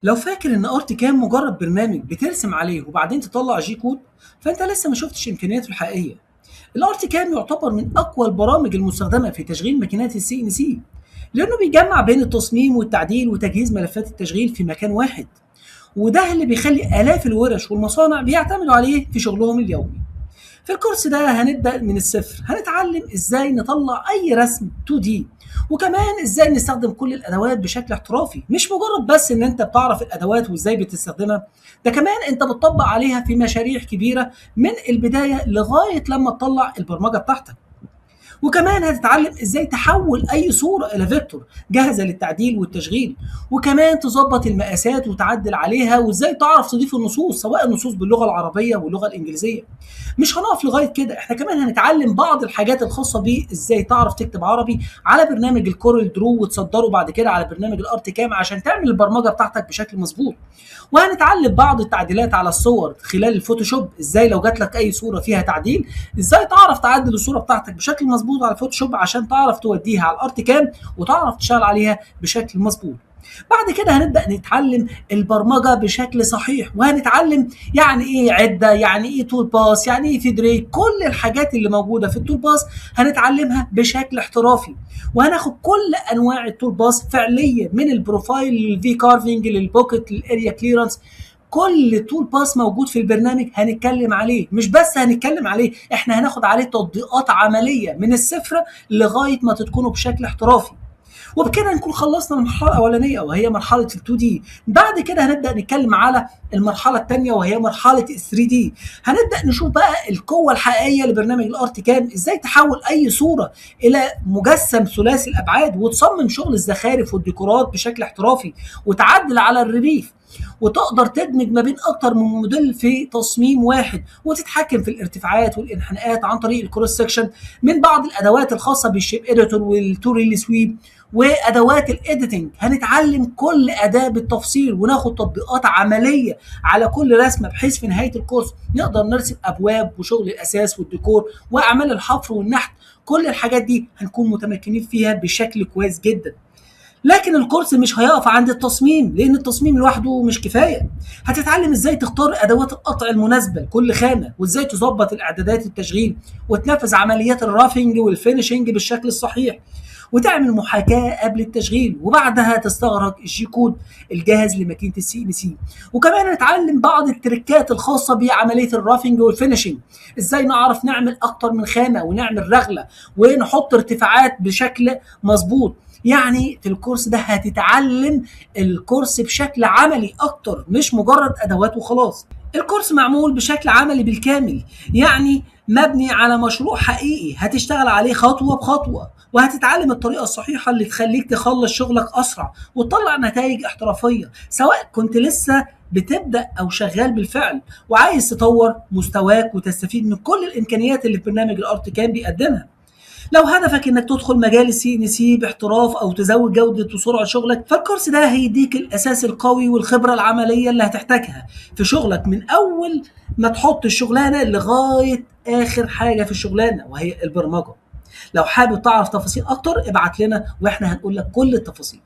لو فاكر ان ارت كام مجرد برنامج بترسم عليه وبعدين تطلع جي كود، فانت لسه ما شفتش امكانياته الحقيقيه. الارت كام يعتبر من اقوى البرامج المستخدمه في تشغيل ماكينات السي ان سي، لانه بيجمع بين التصميم والتعديل وتجهيز ملفات التشغيل في مكان واحد، وده اللي بيخلي الاف الورش والمصانع بيعتمدوا عليه في شغلهم اليومي. في الكورس ده هنبدأ من الصفر، هنتعلم ازاي نطلع اي رسم 2D، وكمان ازاي نستخدم كل الادوات بشكل احترافي، مش مجرد بس ان انت بتعرف الادوات وازاي بتستخدمها، ده كمان انت بتطبق عليها في مشاريع كبيرة من البداية لغاية لما تطلع البرمجة بتاعتك. وكمان هتتعلم ازاي تحول اي صوره الى فيكتور جاهزه للتعديل والتشغيل، وكمان تظبط المقاسات وتعدل عليها، وازاي تعرف تضيف النصوص، سواء النصوص باللغه العربيه واللغه الانجليزيه. مش هنقف لغايه كده، احنا كمان هنتعلم بعض الحاجات الخاصه بيه، ازاي تعرف تكتب عربي على برنامج الكورل درو وتصدره بعد كده على برنامج الارت كام عشان تعمل البرمجه بتاعتك بشكل مظبوط. وهنتعلم بعض التعديلات على الصور خلال الفوتوشوب، ازاي لو جات لك اي صوره فيها تعديل، ازاي تعرف تعدل الصوره بتاعتك بشكل مظبوط على الفوتوشوب عشان تعرف توديها على الارت كام وتعرف تشتغل عليها بشكل مظبوط. بعد كده هنبدا نتعلم البرمجه بشكل صحيح، وهنتعلم يعني ايه عده، يعني ايه تول باس، يعني ايه فيدريك، كل الحاجات اللي موجوده في التول باس هنتعلمها بشكل احترافي. وهناخد كل انواع التول باس فعليا، من البروفايل للفي كارفنج للبوكيت للاريا كليرنس. كل تول باس موجود في البرنامج هنتكلم عليه، مش بس هنتكلم عليه، احنا هناخد عليه تطبيقات عمليه من الصفر لغايه ما تتقنه بشكل احترافي. وبكده نكون خلصنا المرحله الاولانيه وهي مرحله ال 2 دي. بعد كده هنبدا نتكلم على المرحله الثانيه وهي مرحله ال 3 دي. هنبدا نشوف بقى القوه الحقيقيه لبرنامج الارت كام، ازاي تحول اي صوره الى مجسم ثلاثي الابعاد، وتصمم شغل الزخارف والديكورات بشكل احترافي، وتعدل على الريليف، وتقدر تدمج ما بين اكتر من موديل في تصميم واحد، وتتحكم في الارتفاعات والانحناءات عن طريق الكروس سكشن من بعض الادوات الخاصه بالشيب اديتور والتوريل سويب وادوات الايديتنج. هنتعلم كل اداه بالتفصيل وناخد تطبيقات عمليه على كل رسمه، بحيث في نهايه الكورس نقدر نرسم ابواب وشغل الاساس والديكور واعمال الحفر والنحت. كل الحاجات دي هنكون متمكنين فيها بشكل كويس جدا. لكن الكورس مش هيقف عند التصميم، لان التصميم لوحده مش كفايه. هتتعلم ازاي تختار ادوات القطع المناسبه لكل خامه، وازاي تظبط الاعدادات التشغيل وتنفذ عمليات الرافنج والفينشنج بالشكل الصحيح، وتعمل محاكاه قبل التشغيل، وبعدها تستغرق الجي كود الجاهز لماكينه السي ان سي. وكمان نتعلم بعض التركات الخاصه بعمليه الرافنج والفينشنج، ازاي نعرف نعمل اكتر من خامه ونعمل رغله ونحط ارتفاعات بشكل مظبوط. يعني في الكورس ده هتتعلم الكورس بشكل عملي اكتر، مش مجرد ادوات وخلاص. الكورس معمول بشكل عملي بالكامل، يعني مبني على مشروع حقيقي هتشتغل عليه خطوة بخطوة، وهتتعلم الطريقة الصحيحة اللي تخليك تخلص شغلك أسرع وتطلع نتائج احترافية، سواء كنت لسه بتبدأ أو شغال بالفعل وعايز تطور مستواك وتستفيد من كل الإمكانيات اللي برنامج الأرت كان بيقدمها. لو هدفك انك تدخل مجال السي ان سي باحتراف او تزود جوده وسرعه شغلك، فالكورس ده هيديك الاساس القوي والخبره العمليه اللي هتحتاجها في شغلك، من اول ما تحط الشغلانه لغايه اخر حاجه في الشغلانه وهي البرمجه. لو حابب تعرف تفاصيل اكتر ابعت لنا واحنا هنقول لك كل التفاصيل.